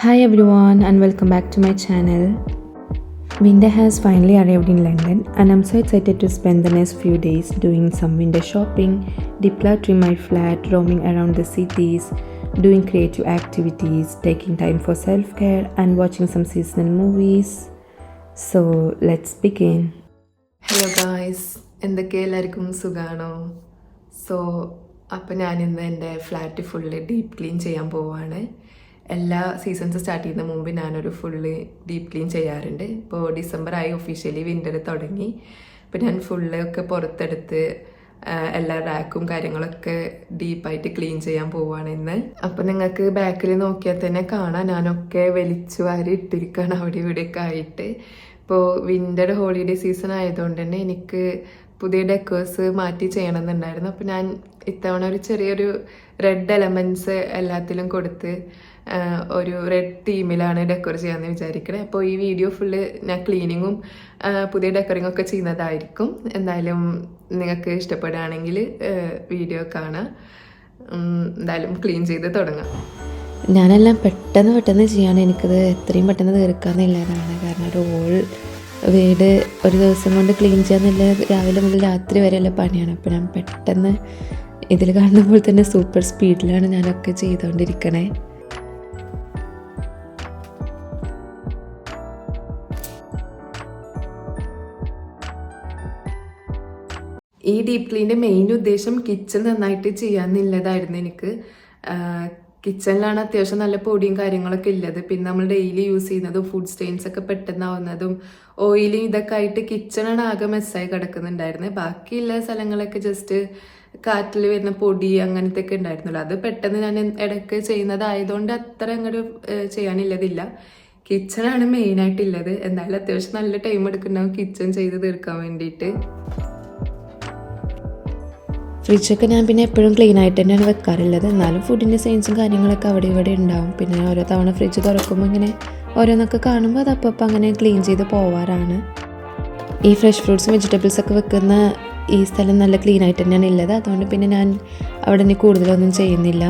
Hi everyone and welcome back to my channel. Winter has finally arrived in London and I'm so excited to spend the next few days doing some winter shopping, decluttering my flat, roaming around the cities, doing creative activities, taking time for self-care and watching some seasonal movies. So let's begin. Hello guys, എന്തൊക്കെ എല്ലാവർക്കും സുഖമാണോ? അപ്പോൾ ഞാനിന്ന് എൻ്റെ flat full deep clean ചെയ്യാൻ പോവുകയാണ്. എല്ലാ seasons start ചെയ്യുന്ന മുമ്പ് ഞാനൊരു ഫുള്ള് ഡീപ്പ് ക്ലീൻ ചെയ്യാറുണ്ട്. ഇപ്പോൾ ഡിസംബറായി ഒഫീഷ്യലി വിൻ്റർ തുടങ്ങി. അപ്പോൾ ഞാൻ ഫുള്ള് ഒക്കെ പുറത്തെടുത്ത് എല്ലാ റാക്കും കാര്യങ്ങളൊക്കെ ഡീപ്പായിട്ട് ക്ലീൻ ചെയ്യാൻ പോവുകയാണ് ഇന്ന്. അപ്പോൾ നിങ്ങൾക്ക് ബാക്കിൽ നോക്കിയാൽ തന്നെ കാണാം, ഞാനൊക്കെ വലിച്ചു വാരി ഇട്ടിരിക്കുകയാണ് അവിടെ ഇവിടെയൊക്കെ ആയിട്ട്. ഇപ്പോൾ വിൻ്റർ ഹോളിഡേ സീസൺ ആയതുകൊണ്ട് തന്നെ എനിക്ക് പുതിയ ഡെക്കേഴ്സ് മാറ്റി ചെയ്യണമെന്നുണ്ടായിരുന്നു. അപ്പോൾ ഞാൻ ഇത്തവണ ഒരു ചെറിയൊരു റെഡ് എലമെൻറ്റ്സ് എല്ലാത്തിലും കൊടുത്ത് ഒരു റെഡ് തീമിലാണ് ഡെക്കോർ ചെയ്യാമെന്ന് വിചാരിക്കണേ. അപ്പോൾ ഈ വീഡിയോ ഫുള്ള് ഞാൻ ക്ലീനിങ്ങും പുതിയ ഡെക്കറിങ്ങും ഒക്കെ ചെയ്യുന്നതായിരിക്കും. എന്തായാലും നിങ്ങൾക്ക് ഇഷ്ടപ്പെടുകയാണെങ്കിൽ വീഡിയോ കാണാം. എന്തായാലും ക്ലീൻ ചെയ്ത് തുടങ്ങാം. ഞാനെല്ലാം പെട്ടെന്ന് ചെയ്യാണ്. എനിക്കത് എത്രയും പെട്ടെന്ന് തീർക്കാമെന്നില്ലാതാണ്. കാരണം ഒരു ഹോൾ വീട് ഒരു ദിവസം കൊണ്ട് ക്ലീൻ ചെയ്യാന്നില്ല, രാവിലെ മുതൽ രാത്രി വരെയുള്ള പണിയാണ്. അപ്പോൾ ഞാൻ പെട്ടെന്ന് ഇതിൽ കാണുമ്പോൾ തന്നെ സൂപ്പർ സ്പീഡിലാണ് ഞാനൊക്കെ ചെയ്തുകൊണ്ടിരിക്കണേ. ഈ ഡീപ്പ് ക്ലീൻ്റെ മെയിൻ ഉദ്ദേശം കിച്ചൺ നന്നായിട്ട് ചെയ്യാമെന്നുള്ളതായിരുന്നു എനിക്ക്. കിച്ചണിലാണ് അത്യാവശ്യം നല്ല പൊടിയും കാര്യങ്ങളൊക്കെ ഉള്ളത്. പിന്നെ നമ്മൾ ഡെയിലി യൂസ് ചെയ്യുന്നതും ഫുഡ് സ്റ്റെയിൻസ് ഒക്കെ പെട്ടെന്നാവുന്നതും ഓയിലും ഇതൊക്കെ ആയിട്ട് കിച്ചണാണ് ആകെ മെസ്സായി കിടക്കുന്നുണ്ടായിരുന്നത്. ബാക്കിയുള്ള സ്ഥലങ്ങളൊക്കെ ജസ്റ്റ് കാറ്റിൽ വരുന്ന പൊടി അങ്ങനത്തെ ഒക്കെ ഉണ്ടായിരുന്നല്ലോ. അത് പെട്ടെന്ന് ഞാൻ ഇടയ്ക്ക് ചെയ്യുന്നതായതുകൊണ്ട് അത്ര അങ്ങോട്ട് ചെയ്യാനുള്ളതില്ല. കിച്ചണാണ് മെയിനായിട്ടുള്ളത്. എന്തായാലും അത്യാവശ്യം നല്ല ടൈം എടുക്കുന്നുണ്ടാവും കിച്ചൺ ചെയ്ത് തീർക്കാൻ വേണ്ടിയിട്ട്. ഫ്രിഡ്ജൊക്കെ ഞാൻ പിന്നെ എപ്പോഴും ക്ലീൻ ആയിട്ട് തന്നെയാണ് വെക്കാറുള്ളത്. എന്നാലും ഫുഡിൻ്റെ സൈൻസും കാര്യങ്ങളൊക്കെ അവിടെ ഇവിടെ ഉണ്ടാവും. പിന്നെ ഓരോ തവണ ഫ്രിഡ്ജ് തുറക്കുമ്പോൾ ഇങ്ങനെ ഓരോന്നൊക്കെ കാണുമ്പോൾ അത് അപ്പം അങ്ങനെ ക്ലീൻ ചെയ്ത് പോവാറാണ്. ഈ ഫ്രഷ് ഫ്രൂട്ട്സും വെജിറ്റബിൾസൊക്കെ വെക്കുന്ന ഈ സ്ഥലം നല്ല ക്ലീൻ ആയിട്ട് തന്നെയാണ് ഉള്ളത്. അതുകൊണ്ട് പിന്നെ ഞാൻ അവിടെ നിന്ന് കൂടുതലൊന്നും ചെയ്യുന്നില്ല.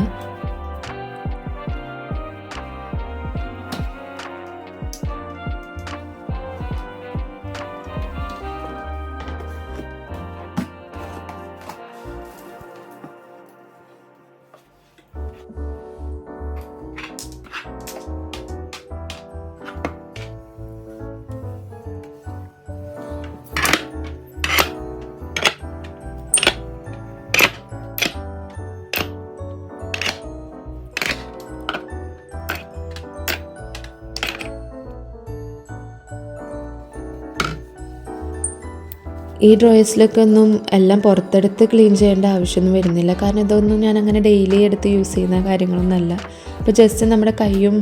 ഈ ഡ്രോയേഴ്സിലൊക്കെ ഒന്നും എല്ലാം പുറത്തെടുത്ത് ക്ലീൻ ചെയ്യേണ്ട ആവശ്യമൊന്നും വരുന്നില്ല. കാരണം ഇതൊന്നും ഞാൻ അങ്ങനെ ഡെയിലി എടുത്ത് യൂസ് ചെയ്യുന്ന കാര്യങ്ങളൊന്നുമല്ല. അപ്പോൾ ജസ്റ്റ് നമ്മുടെ കൈയും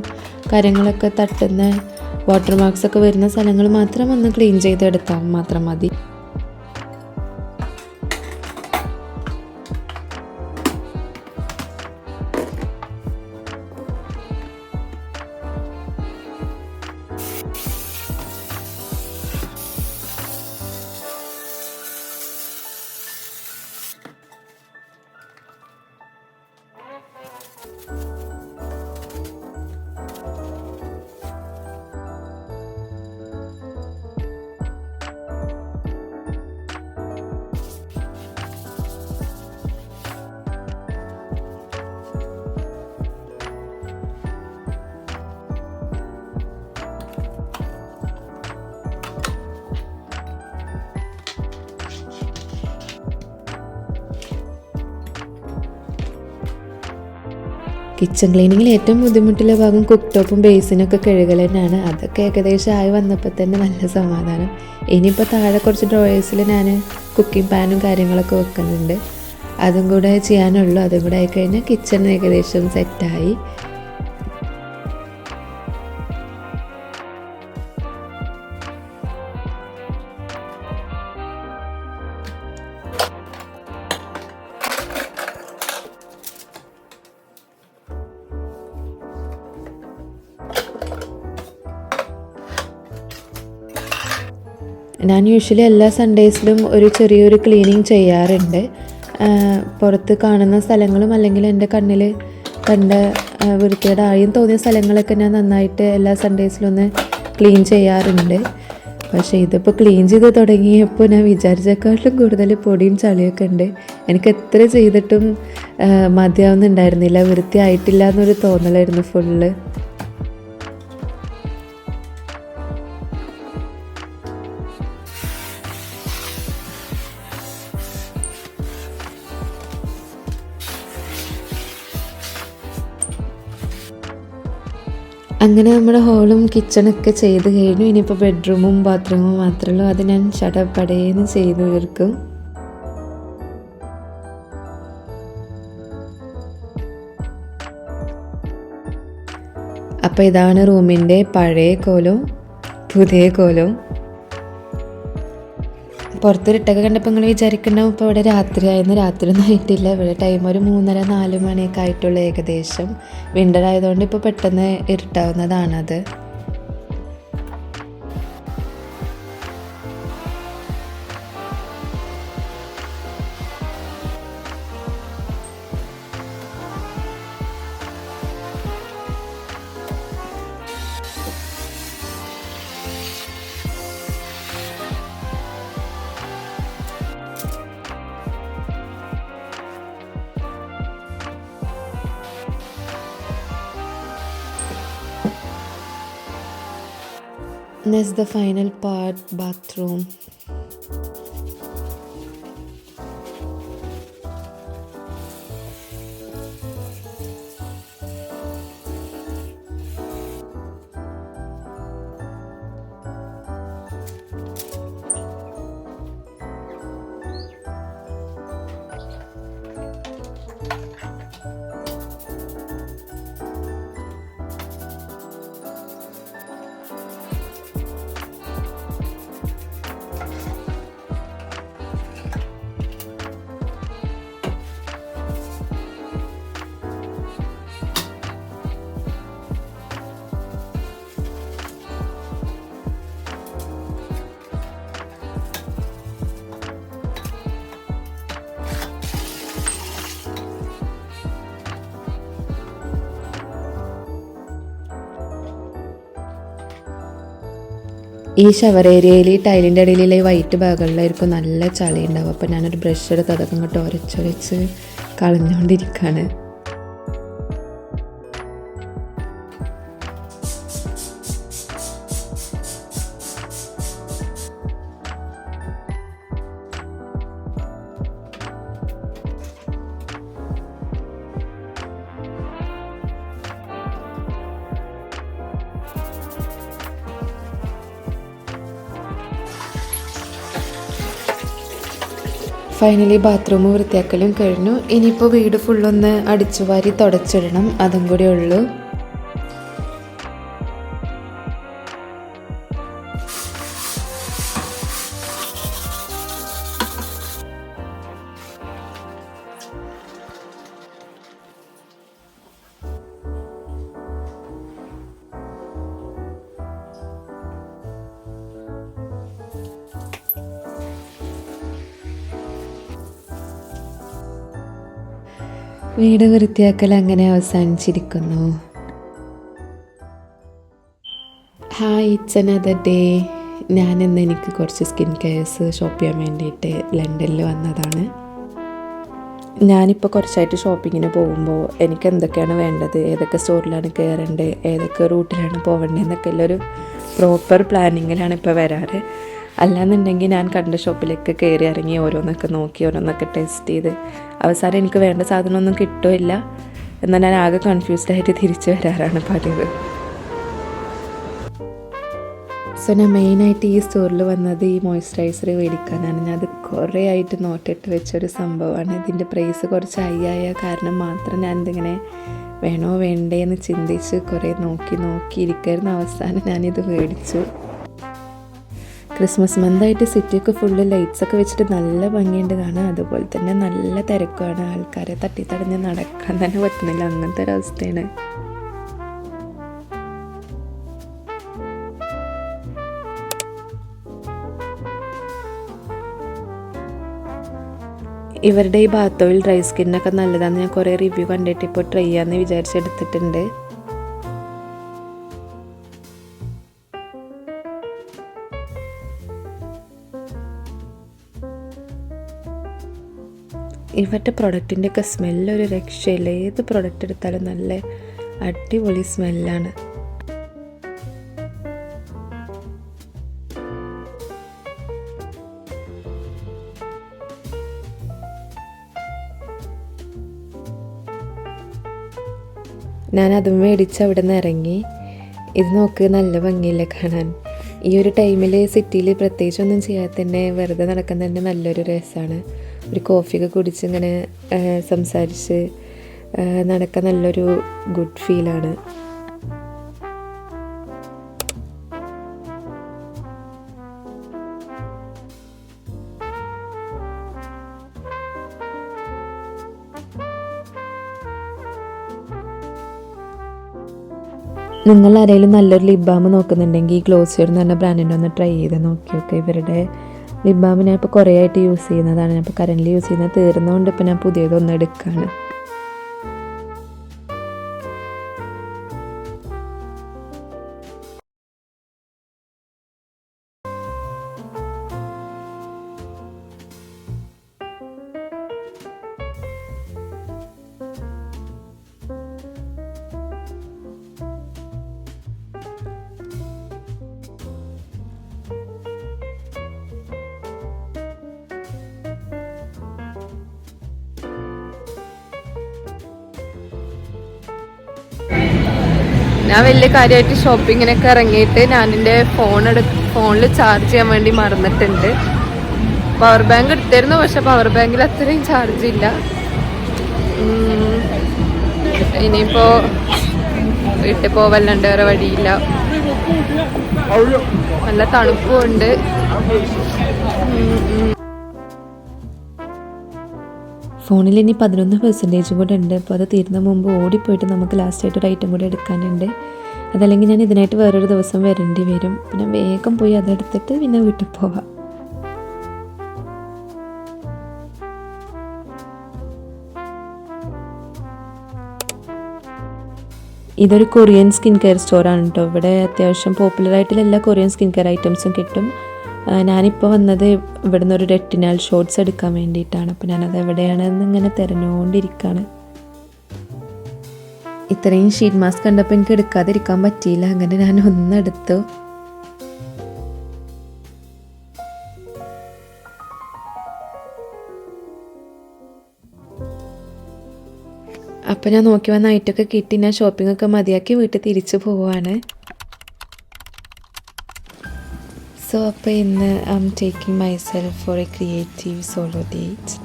കാര്യങ്ങളൊക്കെ തട്ടുന്ന വാട്ടർ മാർക്സ് ഒക്കെ വരുന്ന സ്ഥലങ്ങൾ മാത്രം ഒന്ന് ക്ലീൻ ചെയ്തെടുത്താൽ മാത്രം മതി. കിച്ചൺ ക്ലീനിങ്ങിൽ ഏറ്റവും ബുദ്ധിമുട്ടുള്ള ഭാഗം കുക്ക് ടോപ്പും ബേസിനൊക്കെ കഴുകൽ തന്നെയാണ്. അതൊക്കെ ഏകദേശം ആയി വന്നപ്പോൾ തന്നെ നല്ല സമാധാനം. ഇനിയിപ്പോൾ താഴെ കുറച്ച് ഡ്രോയേഴ്സിൽ ഞാൻ കുക്കിംഗ് പാനും കാര്യങ്ങളൊക്കെ വെക്കുന്നുണ്ട്. അതും കൂടെ ചെയ്യാനുള്ളൂ. അതും കൂടെ ആയിക്കഴിഞ്ഞാൽ കിച്ചൺ ഏകദേശം സെറ്റായി. ഞാൻ യൂഷ്വലി എല്ലാ സൺഡേസിലും ഒരു ചെറിയൊരു ക്ലീനിങ് ചെയ്യാറുണ്ട്. പുറത്ത് കാണുന്ന സ്ഥലങ്ങളും അല്ലെങ്കിൽ എൻ്റെ കണ്ണിൽ കണ്ട വൃത്തികേടായും തോന്നിയ സ്ഥലങ്ങളൊക്കെ ഞാൻ നന്നായിട്ട് എല്ലാ സൺഡേസിലും ഒന്ന് ക്ലീൻ ചെയ്യാറുണ്ട്. പക്ഷേ ഇതിപ്പോൾ ക്ലീൻ ചെയ്ത് തുടങ്ങിയപ്പോൾ ഞാൻ വിചാരിച്ചേക്കാട്ടിലും കൂടുതൽ പൊടിയും ചളിയൊക്കെ ഉണ്ട്. എനിക്ക് എത്ര ചെയ്തിട്ടും മതിയാവുന്നുണ്ടായിരുന്നില്ല, വൃത്തിയായിട്ടില്ല എന്നൊരു തോന്നലായിരുന്നു ഫുള്ള്. അങ്ങനെ നമ്മുടെ ഹോളും കിച്ചണൊക്കെ ചെയ്ത് കഴിഞ്ഞു. ഇനിയിപ്പോൾ ബെഡ്റൂമും ബാത്റൂമും മാത്രമേ ഉള്ളൂ. അത് ഞാൻ ചടപടേന്ന് ചെയ്ത് തീർക്കും. അപ്പോൾ ഇതാണ് റൂമിൻ്റെ പഴയ കോലവും പുതിയ കോലവും. പുറത്തൊരിട്ടൊക്കെ കണ്ടപ്പോൾ നിങ്ങൾ വിചാരിക്കണ്ടാവും ഇപ്പോൾ ഇവിടെ രാത്രിയായിരുന്നു. രാത്രിയൊന്നും ആയിട്ടില്ല. ഇവിടെ ടൈം ഒരു 3:30-4 മണിയൊക്കെ ആയിട്ടുള്ള ഏകദേശം. വിൻ്റർ ആയതുകൊണ്ട് ഇപ്പോൾ പെട്ടെന്ന് ഇരുട്ടാവുന്നതാണത്. Next, the final part, bathroom. ഈ ഷവർ ഏരിയയിൽ ഈ ടൈലിൻ്റെ ഇടയിലുള്ള ഈ വൈറ്റ് ഭാഗങ്ങളിലായിരിക്കും നല്ല ചളി ഉണ്ടാവും. അപ്പോൾ ഞാനൊരു ബ്രഷ് എടുത്ത് അതൊക്കെ ഇങ്ങോട്ട് ഉരച്ചൊരച്ച് കളഞ്ഞുകൊണ്ടിരിക്കുകയാണ്. ഫൈനലി ബാത്റൂം വൃത്തിയാക്കലും കഴിഞ്ഞു. ഇനിയിപ്പോൾ വീട് ഫുള്ളൊന്ന് അടിച്ചു വാരി തുടച്ചിടണം, അതും കൂടി ഉള്ളൂ. വീട് വൃത്തിയാക്കൽ അങ്ങനെ അവസാനിച്ചിരിക്കുന്നു. Hi, it's another day. ഞാനിന്ന് എനിക്ക് കുറച്ച് സ്കിൻ കെയർസ് ഷോപ്പ് ചെയ്യാൻ വേണ്ടിയിട്ട് ലണ്ടനിൽ വന്നതാണ്. ഞാനിപ്പോൾ കുറച്ചായിട്ട് ഷോപ്പിങ്ങിന് പോകുമ്പോൾ എനിക്ക് എന്തൊക്കെയാണ് വേണ്ടത്, ഏതൊക്കെ സ്റ്റോറിലാണ് കയറേണ്ടത്, ഏതൊക്കെ റൂട്ടിലാണ് പോകേണ്ടത് എന്നൊക്കെ ഉള്ളൊരു പ്രോപ്പർ പ്ലാനിങ്ങിലാണ് ഇപ്പോൾ വരാറ്. അല്ലാന്നുണ്ടെങ്കിൽ ഞാൻ കണ്ട ഷോപ്പിലേക്ക് കയറി ഇറങ്ങി ഓരോന്നൊക്കെ നോക്കി ഓരോന്നൊക്കെ ടെസ്റ്റ് ചെയ്ത് അവസാനം എനിക്ക് വേണ്ട സാധനമൊന്നും കിട്ടുമില്ല. എന്നാൽ ഞാൻ ആകെ കൺഫ്യൂസ്ഡായിട്ട് തിരിച്ചു വരാറാണ് പതിവ്. സോ ഞാൻ മെയിനായിട്ട് ഈ സ്റ്റോറിൽ വന്നത് ഈ മോയ്സ്ചറൈസർ മേടിക്കാനാണ്. ഞാൻ അത് കുറേ ആയിട്ട് നോട്ടിട്ട് വെച്ചൊരു സംഭവമാണ്. ഇതിൻ്റെ പ്രൈസ് കുറച്ച് ഹൈ ആയ കാരണം മാത്രം ഞാനിതിങ്ങനെ വേണോ വേണ്ടേ എന്ന് ചിന്തിച്ച് കുറേ നോക്കിയിരിക്കായിരുന്നു. അവസാനം ഞാനിത് മേടിച്ചു. ക്രിസ്മസ് മന്തായിട്ട് സിറ്റിയൊക്കെ ഫുള്ള് ലൈറ്റ്സൊക്കെ വെച്ചിട്ട് നല്ല ഭംഗിയുണ്ട് കാണാൻ. അതുപോലെ തന്നെ നല്ല തിരക്കാണ്. ആൾക്കാരെ തട്ടിത്തടഞ്ഞ് നടക്കാൻ തന്നെ പറ്റുന്നില്ല, അങ്ങനത്തെ ഒരവസ്ഥയാണ്. ഇവരുടെ ഈ ബാത്ത് ഓയിൽ ഡ്രൈ സ്കിന്നൊക്കെ നല്ലതാണെന്ന് ഞാൻ കുറേ റിവ്യൂ കണ്ടിട്ട് ഇപ്പോൾ ട്രൈ ചെയ്യാമെന്ന് വിചാരിച്ചെടുത്തിട്ടുണ്ട്. ഇവരുടെ പ്രൊഡക്റ്റിൻ്റെയൊക്കെ സ്മെല്ലൊരു രക്ഷയില്ല. ഏത് പ്രൊഡക്റ്റ് എടുത്താലും നല്ല അടിപൊളി സ്മെല്ലാണ്. ഞാൻ അതും മേടിച്ച് അവിടെ നിന്ന് ഇറങ്ങി. ഇത് നോക്ക്, നല്ല ഭംഗിയില്ലേ കാണാൻ. ഈ ഒരു ടൈമിൽ സിറ്റിയിൽ പ്രത്യേകിച്ചൊന്നും ചെയ്യാതെ തന്നെ വെറുതെ നടക്കാൻ തന്നെ നല്ലൊരു രസമാണ്. ഒരു കോഫിയൊക്കെ കുടിച്ച് ഇങ്ങനെ സംസാരിച്ച് നടക്കാൻ നല്ലൊരു ഗുഡ് ഫീലാണ്. നിങ്ങൾ ആരെങ്കിലും നല്ലൊരു ലിപ് ബാം നോക്കുന്നുണ്ടെങ്കിൽ ഗ്ലോസിയർ എന്ന് പറഞ്ഞ ബ്രാൻഡിൻ്റെ ഒന്ന് ട്രൈ ചെയ്ത് നോക്കിയൊക്കെ. ഇവരുടെ ലിപ് ബാം ഞാൻ ഇപ്പോൾ കുറേ ആയിട്ട് യൂസ് ചെയ്യുന്നതാണ്. ഞാൻ ഇപ്പോൾ കറൻ്റ് യൂസ് ചെയ്യുന്നത് തീർന്നതുകൊണ്ട് ഇപ്പോൾ ഞാൻ പുതിയതൊന്നും എടുക്കുകയാണ്. ഞാൻ വലിയ കാര്യമായിട്ട് ഷോപ്പിങ്ങിനൊക്കെ ഇറങ്ങിയിട്ട് ഞാനെൻ്റെ ഫോണിൽ ചാർജ് ചെയ്യാൻ വേണ്ടി മറന്നിട്ടുണ്ട്. പവർ ബാങ്ക് എടുത്തിരുന്നു, പക്ഷെ പവർ ബാങ്കിൽ അത്രയും ചാർജ് ഇല്ല. ഇനിയിപ്പോൾ വീട്ടിൽ പോവല്ലാണ്ട് വേറെ വഴിയില്ല. നല്ല തണുപ്പും ഉണ്ട്. ഫോണിൽ ഇനി 11% കൂടെ ഉണ്ട്. അപ്പോൾ അത് തീരുന്ന മുമ്പ് ഓടിപ്പോയിട്ട് നമുക്ക് ലാസ്റ്റായിട്ട് ഒരു ഐറ്റം കൂടെ എടുക്കാനുണ്ട്. അതല്ലെങ്കിൽ ഞാൻ ഇതിനായിട്ട് വേറൊരു ദിവസം വരേണ്ടി വരും. പിന്നെ വേഗം പോയി അതെടുത്തിട്ട് പിന്നെ വീട്ടിൽ പോവാം. ഇതൊരു കൊറിയൻ സ്കിൻ കെയർ സ്റ്റോറാണ് കേട്ടോ. ഇവിടെ അത്യാവശ്യം പോപ്പുലറായിട്ടുള്ള എല്ലാ കൊറിയൻ സ്കിൻ കെയർ ഐറ്റംസും കിട്ടും. ഞാനിപ്പോൾ വന്നത് ഇവിടെ നിന്നൊരു റെറ്റിനാൽ ഷോർട്ട്സ് എടുക്കാൻ വേണ്ടിയിട്ടാണ്. അപ്പോൾ ഞാനത് എവിടെയാണെന്ന് ഇങ്ങനെ തിരഞ്ഞുകൊണ്ടിരിക്കുകയാണ്. ഇത്രയും ഷീറ്റ് മാസ്ക് കണ്ടപ്പോൾ എനിക്ക് എടുക്കാതിരിക്കാൻ പറ്റിയില്ല. അങ്ങനെ ഞാൻ ഒന്നെടുത്തു. അപ്പോൾ ഞാൻ നോക്കി വന്ന ഐറ്റമൊക്കെ കിട്ടി. ഞാൻ ഷോപ്പിംഗ് ഒക്കെ മതിയാക്കി വീട്ടിൽ തിരിച്ചു പോവാണ്. സോ അപ്പോൾ ഇന്ന് I am taking myself for a creative solo date.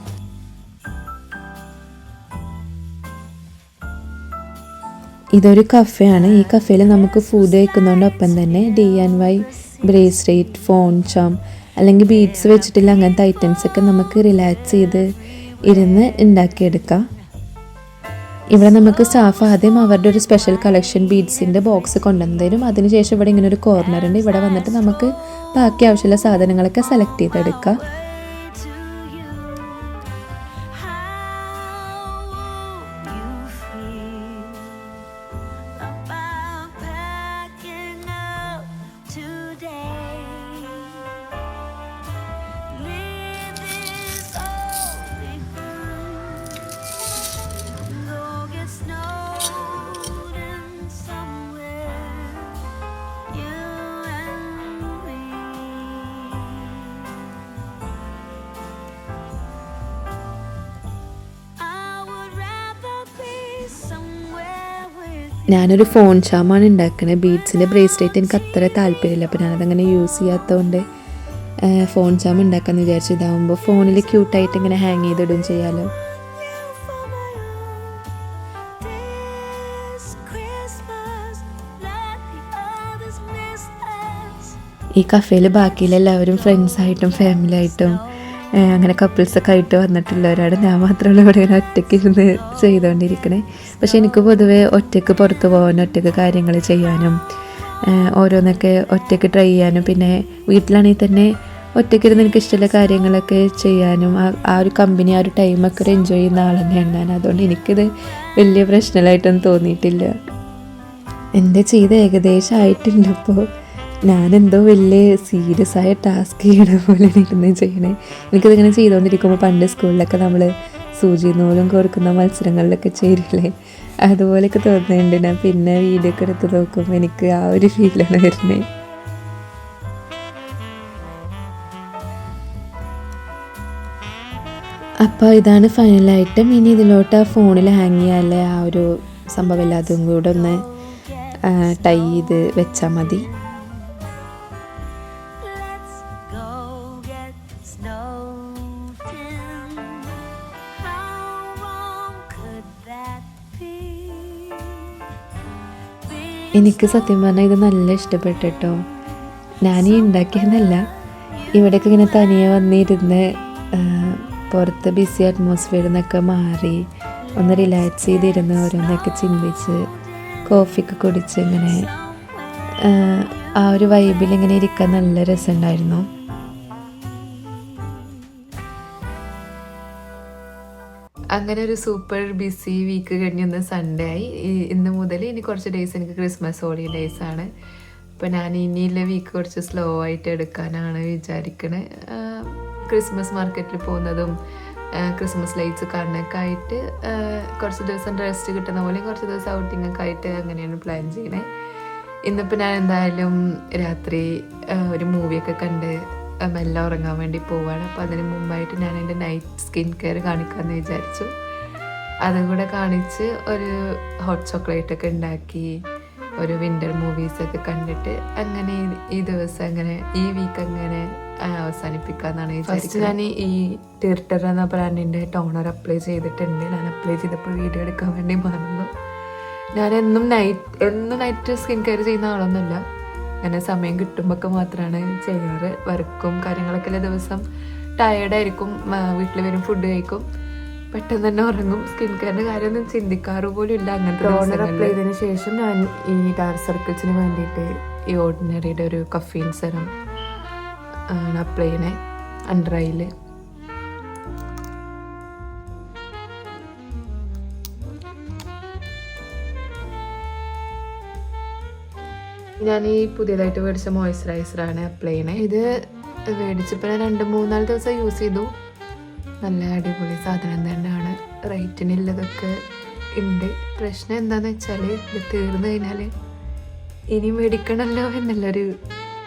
ഇതൊരു കഫേയാണ്. ഈ കഫേയിൽ നമുക്ക് ഫുഡ് കഴിക്കുന്നതിനൊപ്പം തന്നെ DIY ബ്രേസ്ലെറ്റ്, ഫോൺ ചാം അല്ലെങ്കിൽ ബീഡ്സ് വെച്ചിട്ടുള്ള അങ്ങനത്തെ ഐറ്റംസൊക്കെ നമുക്ക് റിലാക്സ് ചെയ്ത് ഇരുന്ന് ഉണ്ടാക്കിയെടുക്കാം. ഇവിടെ നമുക്ക് സ്റ്റാഫ് ആദ്യം അവരുടെ ഒരു സ്പെഷ്യൽ കളക്ഷൻ ബീഡ്സിൻ്റെ ബോക്സ് കൊണ്ടുവന്ന് തരും. അതിനുശേഷം ഇവിടെ ഇങ്ങനെ ഒരു കോർണർ ഉണ്ട്. ഇവിടെ വന്നിട്ട് നമുക്ക് ബാക്കി ആവശ്യമുള്ള സാധനങ്ങളൊക്കെ സെലക്ട് ചെയ്തെടുക്കാം. ഞാനൊരു ഫോൺ ചാമാണ് ഉണ്ടാക്കുന്നത്. ബീഡ്സിൻ്റെ ബ്രേസ്ലെറ്റ് എനിക്ക് അത്ര താല്പര്യമില്ല. അപ്പോൾ ഞാനതങ്ങനെ യൂസ് ചെയ്യാത്തതുകൊണ്ട് ഫോൺ ചാം ഉണ്ടാക്കാമെന്ന് വിചാരിച്ചു. ഇതാകുമ്പോൾ ഫോണിൽ ക്യൂട്ടായിട്ട് ഇങ്ങനെ ഹാങ് ചെയ്തിടും ചെയ്യാമല്ലോ. ഈ കഫേയിൽ ബാക്കിയുള്ള എല്ലാവരും ഫ്രണ്ട്സായിട്ടും ഫാമിലി ആയിട്ടും അങ്ങനെ കപ്പിൾസൊക്കെ ആയിട്ട് വന്നിട്ടുള്ളവരാണ്. ഞാൻ മാത്രമല്ല ഇവിടെ ഇങ്ങനെ ഒറ്റയ്ക്ക് ഇരുന്ന് ചെയ്തുകൊണ്ടിരിക്കണേ. പക്ഷെ എനിക്ക് പൊതുവേ ഒറ്റയ്ക്ക് പുറത്ത് പോകാനും ഒറ്റയ്ക്ക് കാര്യങ്ങൾ ചെയ്യാനും ഓരോന്നൊക്കെ ഒറ്റയ്ക്ക് ട്രൈ ചെയ്യാനും പിന്നെ വീട്ടിലാണെങ്കിൽ തന്നെ ഒറ്റയ്ക്കിരുന്ന് എനിക്ക് ഇഷ്ടമുള്ള കാര്യങ്ങളൊക്കെ ചെയ്യാനും ആ ഒരു കമ്പനി ആ ഒരു ടൈമൊക്കെ ഒരു എൻജോയ് ചെയ്യുന്ന ആൾ തന്നെയാണ് ഞാൻ. അതുകൊണ്ട് എനിക്കിത് വലിയ പ്രശ്നമായിട്ടൊന്നും തോന്നിയിട്ടില്ല. എൻ്റെ ചെയ്ത് ഏകദേശം ആയിട്ടുണ്ട്. അപ്പോൾ ഞാനെന്തോ വലിയ സീരിയസ് ആയ ടാസ്ക് ചെയ്യണ പോലെയാണ് ഇരുന്ന് ചെയ്യണേ. എനിക്കിതിങ്ങനെ ചെയ്തുകൊണ്ടിരിക്കുമ്പോൾ പണ്ട് സ്കൂളിലൊക്കെ നമ്മൾ സൂചി നൂലും കോർക്കുന്ന മത്സരങ്ങളിലൊക്കെ ചേരില്ലേ, അതുപോലെയൊക്കെ തോന്നുന്നുണ്ട്. ഞാൻ പിന്നെ വീഡിയോ ഒക്കെ എടുത്ത് നോക്കുമ്പോൾ എനിക്ക് ആ ഒരു ഫീലാണ് വരുന്നത്. അപ്പോൾ ഇതാണ് ഫൈനലായിട്ട്. ഇനി ഇതിലോട്ട് ആ ഫോണിൽ ഹാങ് ചെയ്യാനുള്ള ആ ഒരു സംഭവമില്ല, അതും കൂടെ ഒന്ന് ടൈ ചെയ്ത് വെച്ചാൽ മതി. എനിക്ക് സത്യം പറഞ്ഞാൽ ഇത് നല്ല ഇഷ്ടപ്പെട്ടു കേട്ടോ. ഞാൻ ഈ ഉണ്ടാക്കിയെന്നല്ല, ഇവിടേക്ക് ഇങ്ങനെ തനിയെ വന്നിരുന്ന് പുറത്ത് ബിസി അറ്റ്മോസ്ഫിയറിൽ നിന്നൊക്കെ മാറി ഒന്ന് റിലാക്സ് ചെയ്തിരുന്ന് ഓരോന്നൊക്കെ ചിന്തിച്ച് കോഫിയൊക്കെ കുടിച്ച് ഇങ്ങനെ ആ ഒരു വൈബിൽ ഇങ്ങനെ ഇരിക്കാൻ നല്ല രസമുണ്ടായിരുന്നു. അങ്ങനെ ഒരു സൂപ്പർ ബിസി വീക്ക് കഴിഞ്ഞ് സൺഡേ ആയി. ഇന്ന് മുതൽ ഇനി കുറച്ച് ഡേയ്സ് എനിക്ക് ക്രിസ്മസ് ഹോളിഡേയ്സ് ആണ്. അപ്പോൾ ഞാൻ ഇനിയുള്ള വീക്ക് കുറച്ച് സ്ലോ ആയിട്ട് എടുക്കാനാണ് വിചാരിക്കണത്. ക്രിസ്മസ് മാർക്കറ്റിൽ പോകുന്നതും ക്രിസ്മസ് ലൈറ്റ്സ് കാണാനൊക്കെ ആയിട്ട് കുറച്ച് ദിവസം റെസ്റ്റ് കിട്ടുന്ന പോലെ കുറച്ച് ദിവസം ഔട്ടിങ്ങൊക്കെ ആയിട്ട് അങ്ങനെയാണ് പ്ലാൻ ചെയ്യണേ. ഇന്നിപ്പോൾ ഞാൻ എന്തായാലും രാത്രി ഒരു മൂവിയൊക്കെ കണ്ട് മെല്ലെ ഉറങ്ങാൻ വേണ്ടി പോവാണ്. അപ്പോൾ അതിന് മുമ്പായിട്ട് ഞാൻ എൻ്റെ നൈറ്റ് സ്കിൻ കെയർ കാണിക്കാമെന്ന് വിചാരിച്ചു. അതും കൂടെ കാണിച്ച് ഒരു ഹോട്ട് ചോക്ലേറ്റ് ഒക്കെ ഉണ്ടാക്കി ഒരു വിൻ്റർ മൂവീസൊക്കെ കണ്ടിട്ട് അങ്ങനെ ഈ ദിവസം അങ്ങനെ ഈ വീക്ക് അങ്ങനെ അവസാനിപ്പിക്കാമെന്നാണ് വിചാരിച്ചത്. ഞാൻ ഈ ടിർട്ടർ എന്ന ബ്രാൻഡിൻ്റെ ടോണർ അപ്ലൈ ചെയ്തിട്ടുണ്ട്. ഞാൻ അപ്ലൈ ചെയ്തപ്പോൾ വീഡിയോ എടുക്കാൻ വേണ്ടി മറന്നു. ഞാൻ എന്നും നൈറ്റ് സ്കിൻ കെയർ ചെയ്യുന്ന ആളൊന്നുമില്ല. അങ്ങനെ സമയം കിട്ടുമ്പോഴൊക്കെ മാത്രമാണ് ചെയ്യാറ്. വർക്കും കാര്യങ്ങളൊക്കെ ഉള്ള ദിവസം ടയേർഡായിരിക്കും, വീട്ടിൽ വരും ഫുഡ് കഴിക്കും, പെട്ടെന്ന് തന്നെ ഉറങ്ങും. സ്കിൻ കെയറിൻ്റെ കാര്യമൊന്നും ചിന്തിക്കാറ് പോലും ഇല്ല. അങ്ങനത്തെ ടോണർ അപ്ലൈ ചെയ്തതിന് ശേഷം ഞാൻ ഈ ഡാർക്ക് സർക്കിൾസിന് വേണ്ടിയിട്ട് ഈ ഓർഡിനറിയുടെ ഒരു കഫീൻ സെറം ആണ് അപ്ലൈ ചെയ്യണേ അണ്ടർ ഐയിൽ. ഞാൻ ഈ പുതിയതായിട്ട് മേടിച്ച മോയ്സ്ചറൈസറാണ് അപ്ലൈ ചെയ്യണേ. ഇത് മേടിച്ചപ്പോൾ ഞാൻ 2-3 ദിവസം യൂസ് ചെയ്തു. നല്ല അടിപൊളി സാധനം തന്നെയാണ്. റേറ്റിനുള്ളതൊക്കെ ഉണ്ട്. പ്രശ്നം എന്താണെന്ന് വെച്ചാൽ ഇത് തീർന്നു കഴിഞ്ഞാൽ ഇനി മേടിക്കണമല്ലോ എന്നുള്ളൊരു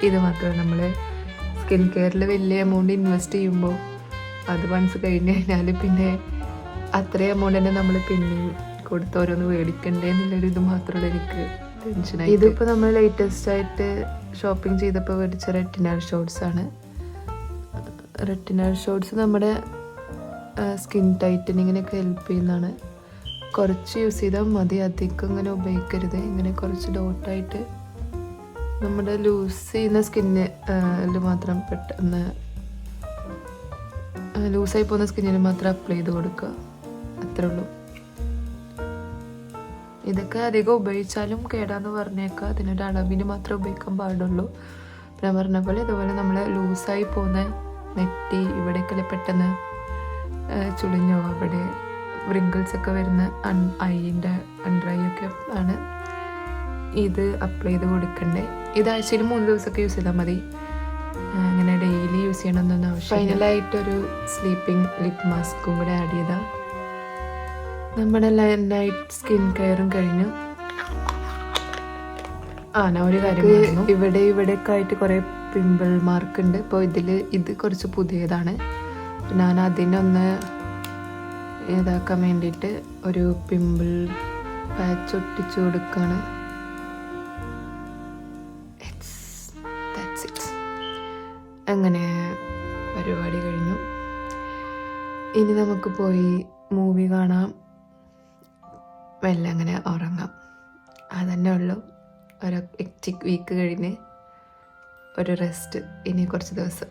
ഇത് മാത്രമാണ്. നമ്മൾ സ്കിൻ കെയറിൽ വലിയ എമൗണ്ട് ഇൻവെസ്റ്റ് ചെയ്യുമ്പോൾ അത് വൺസ് കഴിഞ്ഞ് കഴിഞ്ഞാൽ പിന്നെ അത്രയും എമൗണ്ട് തന്നെ നമ്മൾ പിന്നെയും കൊടുത്ത് ഓരോന്ന് മേടിക്കണ്ടേ എന്നുള്ളൊരു ഇത് മാത്രമല്ല എനിക്ക് ടെൻഷനായി. ഇതിപ്പോൾ നമ്മൾ ലേറ്റസ്റ്റ് ആയിട്ട് ഷോപ്പിംഗ് ചെയ്തപ്പോൾ മേടിച്ച റെറ്റിനൽ ഷോട്ട്സ് ആണ്. റെറ്റിനൽ ഷോട്ട്സ് നമ്മുടെ സ്കിൻ ടൈറ്റനിങ്ങിനൊക്കെ ഹെൽപ്പ് ചെയ്യുന്നതാണ്. കുറച്ച് യൂസ് ചെയ്താൽ മതി, അധികം ഇങ്ങനെ ഉപയോഗിക്കരുത്. ഇങ്ങനെ കുറച്ച് ഡോട്ടായിട്ട് നമ്മുടെ ലൂസ് ചെയ്യുന്ന സ്കിന്നിൽ മാത്രം പെട്ടെന്ന് ലൂസായി പോകുന്ന സ്കിന്നിന് മാത്രം അപ്ലൈ ചെയ്ത് കൊടുക്കുക, അത്രേ ഉള്ളൂ. ഇതൊക്കെ അധികം ഉപയോഗിച്ചാലും കേടാന്ന് പറഞ്ഞേക്കാം. അതിനൊരു അളവിന് മാത്രമേ ഉപയോഗിക്കാൻ പാടുള്ളൂ. ഞാൻ പറഞ്ഞ പോലെ ഇതുപോലെ നമ്മൾ ലൂസായി പോകുന്ന നെറ്റി ഇവിടേക്കല്ലേ പെട്ടെന്ന് ചുളിഞ്ഞോ അവിടെ വ്രിങ്കിൾസൊക്കെ വരുന്ന ഐൻ്റെ അണ്ടർ ഐ ഒക്കെ ആണ് ഇത് അപ്ലൈ ചെയ്ത് കൊടുക്കണ്ടേ. ഇത് ആഴ്ചയിൽ 3 ദിവസമൊക്കെ യൂസ് ചെയ്താൽ മതി. അങ്ങനെ ഡെയിലി യൂസ് ചെയ്യണമെന്നൊന്നും ആവശ്യം. ഫൈനലായിട്ടൊരു സ്ലീപ്പിംഗ് ലിപ് മാസ്കും കൂടെ ആഡ് ചെയ്താൽ നമ്മുടെ നൈറ്റ് സ്കിൻ കെയറും കഴിഞ്ഞു. ഞാൻ ഒരു കാര്യം, ഇവിടെയൊക്കെ ആയിട്ട് കുറേ പിമ്പിൾ മാർക്ക് ഉണ്ട്. ഇപ്പോൾ ഇത് കുറച്ച് പുതിയതാണ്. ഞാൻ അതിനൊന്ന് ഇതാക്കാൻ വേണ്ടിയിട്ട് ഒരു പിമ്പിൾ പാച്ച് ഒട്ടിച്ചു കൊടുക്കുകയാണ്. അങ്ങനെ പരിപാടി കഴിഞ്ഞു. ഇനി നമുക്ക് പോയി മൂവി കാണാം, മെല്ലെ അങ്ങനെ ഉറങ്ങാം. അതന്നെ ഉള്ളൂ. ഒരു ഹെക്റ്റിക് വീക്ക് കഴിഞ്ഞ് ഒരു റെസ്റ്റ് ഇനി കുറച്ച് ദിവസം.